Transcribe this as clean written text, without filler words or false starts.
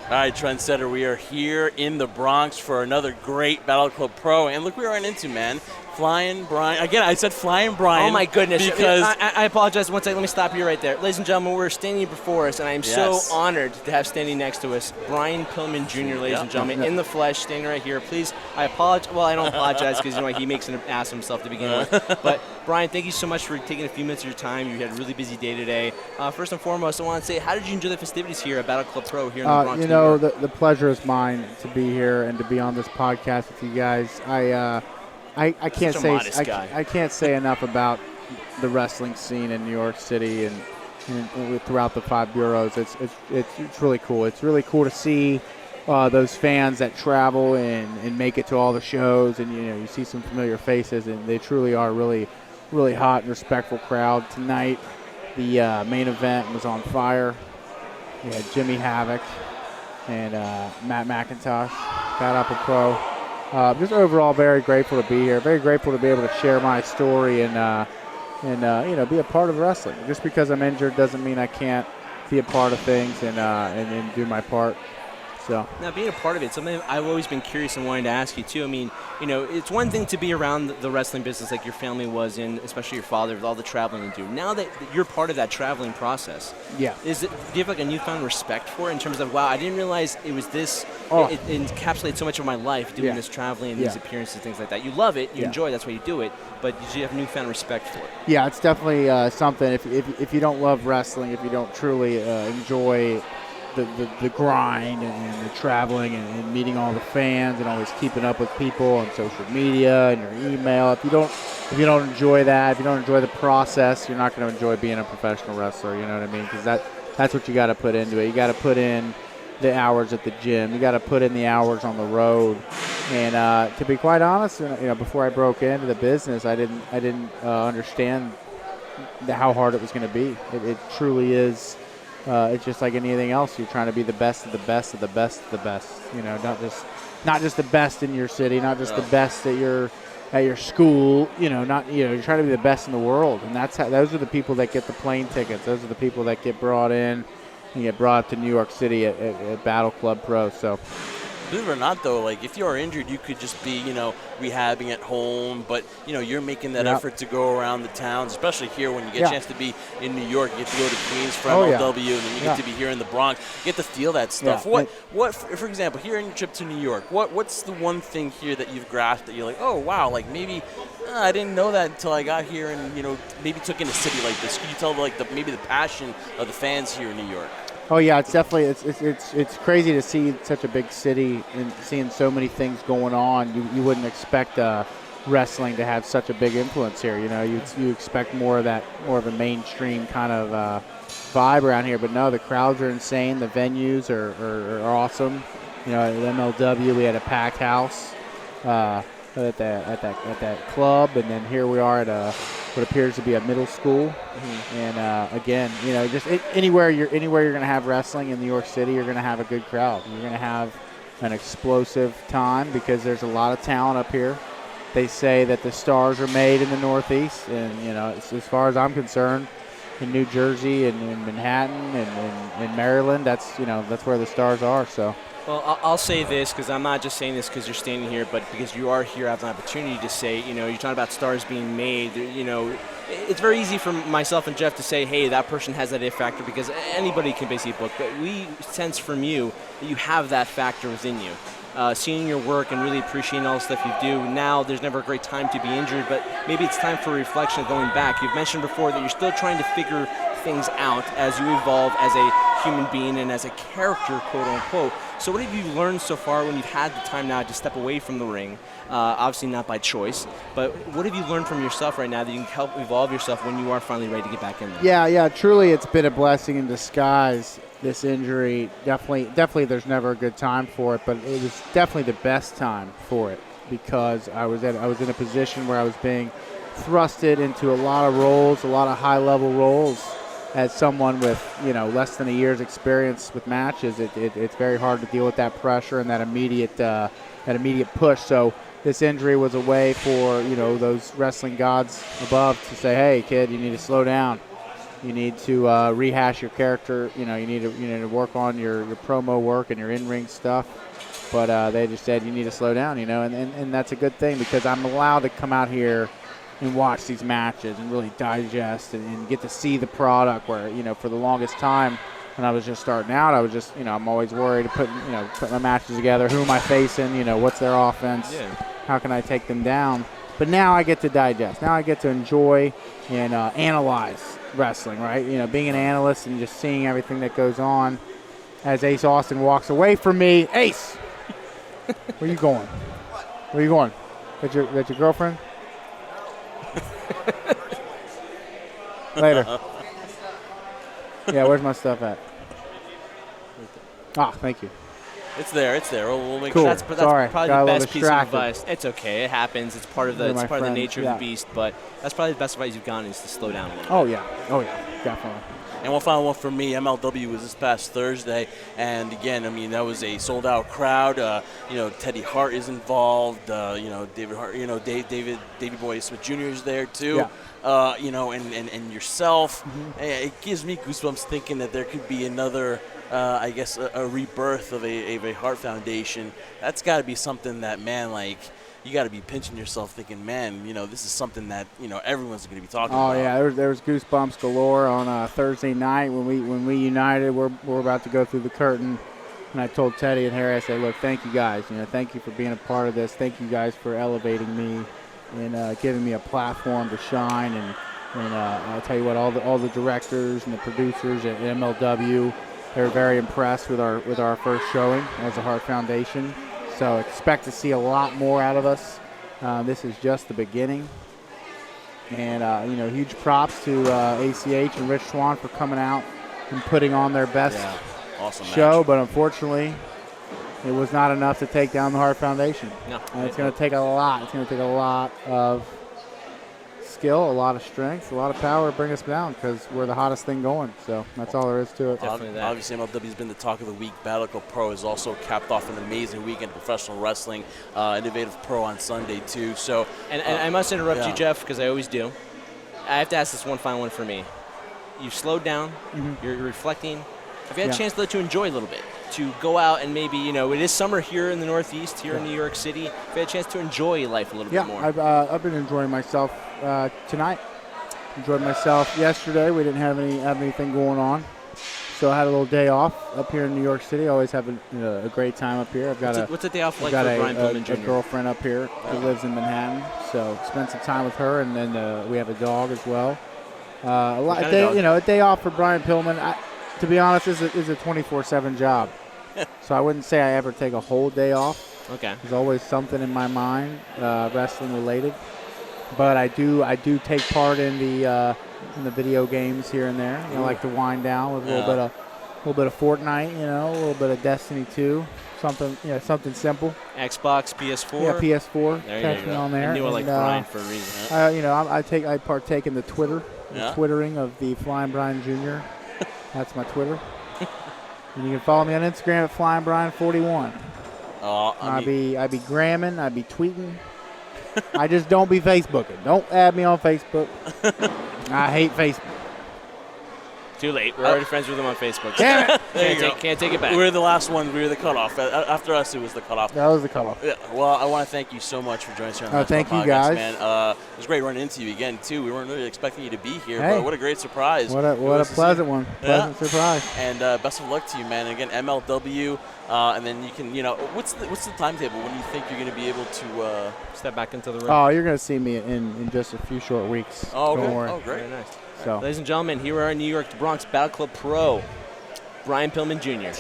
All right, Trendsetter, we are here in the Bronx for another great Battle Club Pro. And look what we're running into, man. Flying Brian. Again, I said Flying Brian. Oh, my goodness. Because I apologize. One second. Let me stop you right there. Ladies and gentlemen, we're standing before us, and I am so honored to have standing next to us Brian Pillman Jr., ladies and gentlemen, in the flesh, standing right here. Please, I apologize. Well, I don't apologize because he makes an ass of himself to begin with. But, Brian, thank you so much for taking a few minutes of your time. You had a really busy day today. First and foremost, I want to say, how did you enjoy the festivities here at Battle Club Pro here in the Bronx? You know, the pleasure is mine to be here and to be on this podcast with you guys. I can't say I can't say enough about the wrestling scene in New York City and throughout the 5 boroughs. It's really cool. It's really cool to see those fans that travel and make it to all the shows, and you see some familiar faces, and they truly are really hot and respectful crowd. Tonight, the main event was on fire. We had Jimmy Havoc and Matt McIntosh, Battle Club Pro. Just overall very grateful to be here. Very grateful to be able to share my story and be a part of wrestling. Just because I'm injured doesn't mean I can't be a part of things and do my part. So. Now, being a part of it, something I've always been curious and wanting to ask you, too. I mean, it's one thing to be around the wrestling business like your family was in, especially your father, with all the traveling you do. Now that you're part of that traveling process, do you have like a newfound respect for it in terms of, wow, I didn't realize it was this, it encapsulates so much of my life doing this traveling and these appearances, things like that. You love it, you enjoy it, that's why you do it, but you have newfound respect for it. Yeah, it's definitely something. If you don't love wrestling, if you don't truly enjoy the grind and the traveling and meeting all the fans and always keeping up with people on social media and your email. If you don't enjoy that, if you don't enjoy the process, you're not going to enjoy being a professional wrestler. You know what I mean? Because that's what you got to put into it. You got to put in the hours at the gym. You got to put in the hours on the road. And to be quite honest, before I broke into the business, I didn't understand how hard it was going to be. It truly is. It's just like anything else. You're trying to be the best of the best of the best of the best. Not just the best in your city, not just the best at your school. You're trying to be the best in the world, and those are the people that get the plane tickets. Those are the people that get brought in and get brought up to New York City at Battle Club Pro. So. Believe it or not, though, like if you are injured, you could just be, rehabbing at home. But, you're making that effort to go around the towns, especially here when you get a chance to be in New York. You get to go to Queens for MLW, and then you get to be here in the Bronx. You get to feel that stuff. Yeah. What, for example, here in your trip to New York, what's the one thing here that you've grasped that you're like, oh, wow, like maybe I didn't know that until I got here and, maybe took in a city like this. Could you tell, maybe the passion of the fans here in New York? Oh yeah, it's definitely it's crazy to see such a big city and seeing so many things going on. You wouldn't expect wrestling to have such a big influence here. You expect more of a mainstream kind of vibe around here, but no, the crowds are insane. The venues are awesome. At MLW we had a packed house at that club, and then here we are at what appears to be a middle school. And again, just anywhere you're going to have wrestling in New York City, you're going to have a good crowd. You're going to have an explosive time because there's a lot of talent up here. They say that the stars are made in the Northeast, and as far as I'm concerned, in New Jersey and in Manhattan and in Maryland, that's where the stars are. So. Well, I'll say this because I'm not just saying this because you're standing here, but because you are here, I have an opportunity to say, you're talking about stars being made. It's very easy for myself and Jeff to say, hey, that person has that it factor because anybody can basically book. But we sense from you that you have that factor within you. Seeing your work and really appreciating all the stuff you do. Now, there's never a great time to be injured, but maybe it's time for reflection going back. You've mentioned before that you're still trying to figure things out as you evolve as a human being and as a character, quote unquote. So what have you learned so far when you've had the time now to step away from the ring? Obviously not by choice, but what have you learned from yourself right now that you can help evolve yourself when you are finally ready to get back in there? Yeah, truly it's been a blessing in disguise, this injury. Definitely there's never a good time for it, but it was definitely the best time for it because I was in a position where I was being thrusted into a lot of roles, a lot of high-level roles. As someone with less than a year's experience with matches, it's very hard to deal with that pressure and that immediate push. So this injury was a way for those wrestling gods above to say, "Hey, kid, you need to slow down. You need to rehash your character. You need to work on your promo work and your in-ring stuff. But they just said you need to slow down, and that's a good thing because I'm allowed to come out here and watch these matches and really digest and get to see the product where, for the longest time when I was just starting out, I was just, I'm always worried to put my matches together. Who am I facing? What's their offense? Yeah. How can I take them down? But now I get to digest. Now I get to enjoy and analyze wrestling, right? Being an analyst and just seeing everything that goes on as Ace Austin walks away from me. Ace! Where you going? Where you going? That your girlfriend? Later. Yeah, where's my stuff at? Ah, thank you. It's there. We'll make cool. sure. That's Sorry. probably the best piece of advice. It's okay. It happens. It's part of the nature of the beast. But that's probably the best advice you've gotten is to slow down a little. Oh yeah, definitely. And one final one for me, MLW was this past Thursday, and again, that was a sold-out crowd. Teddy Hart is involved. David Hart. Davey Boy Smith Jr. is there too. Yeah. And yourself. Mm-hmm. It gives me goosebumps thinking that there could be another. A rebirth of a Hart Foundation. That's got to be something that, man, you got to be pinching yourself thinking, man, this is something that, everyone's going to be talking about. Oh, yeah, there was goosebumps galore on Thursday night when we united. We're about to go through the curtain, and I told Teddy and Harry, I said, look, thank you guys. Thank you for being a part of this. Thank you guys for elevating me and giving me a platform to shine. And I'll tell you what, all the directors and the producers at MLW, they were very impressed with our first showing as a Hart Foundation. So expect to see a lot more out of us. This is just the beginning. And, huge props to ACH and Rich Swann for coming out and putting on their best awesome show. match. But unfortunately, it was not enough to take down the Hart Foundation. No. And it's going to take a lot. It's going to take a lot of skill, a lot of strength, a lot of power to bring us down because we're the hottest thing going. So that's all there is to it. Obviously, MLW has been the talk of the week. Battle Club Pro has also capped off an amazing weekend of professional wrestling. Innovative Pro on Sunday, too. So, and I must interrupt you, Jeff, because I always do. I have to ask this one final one for me. You've slowed down. Mm-hmm. You're reflecting. Have you had a chance to let you enjoy a little bit? To go out and maybe, it is summer here in the Northeast, here in New York City. Have you had a chance to enjoy life a little bit more? I've been enjoying myself tonight. Enjoyed myself yesterday. We didn't have anything going on, so I had a little day off up here in New York City. I always have a great time up here. I've got what's a day off like for Brian Pillman Jr.? A girlfriend up here who lives in Manhattan, so spent some time with her, and then we have a dog as well. A day off for Brian Pillman. To be honest, is a 24/7 job. So I wouldn't say I ever take a whole day off. Okay. There's always something in my mind, wrestling related. But I do take part in the video games here and there. I like to wind down with a little bit of Fortnite, a little bit of Destiny 2, something simple. Xbox, PS4. Yeah, PS4. There you go. On there. I knew I liked Brian for a reason. I partake in the twittering of the Flying Bryan Jr. That's my Twitter. And you can follow me on Instagram at FlyingBryan41. I be gramming, I be tweeting. I just don't be Facebooking. Don't add me on Facebook. I hate Facebook. Too late. We're already friends with him on Facebook. Damn it. Can't take it back. We're the last one. We were the cutoff. After us, it was the cutoff. That was the cutoff. Yeah. Well, I want to thank you so much for joining us here on the Thank you, podcast, guys. man. It was great running into you again, too. We weren't really expecting you to be here, Hey. but what a great surprise. What a pleasant one. Pleasant surprise. And best of luck to you, man. Again, MLW, and then you can, what's the timetable? When do you think you're going to be able to step back into the ring? Oh, you're going to see me in just a few short weeks. Oh, okay. Don't worry. Oh, great. Very nice. So. Ladies and gentlemen, here we are in New York, the Bronx Battle Club Pro, Brian Pillman Jr.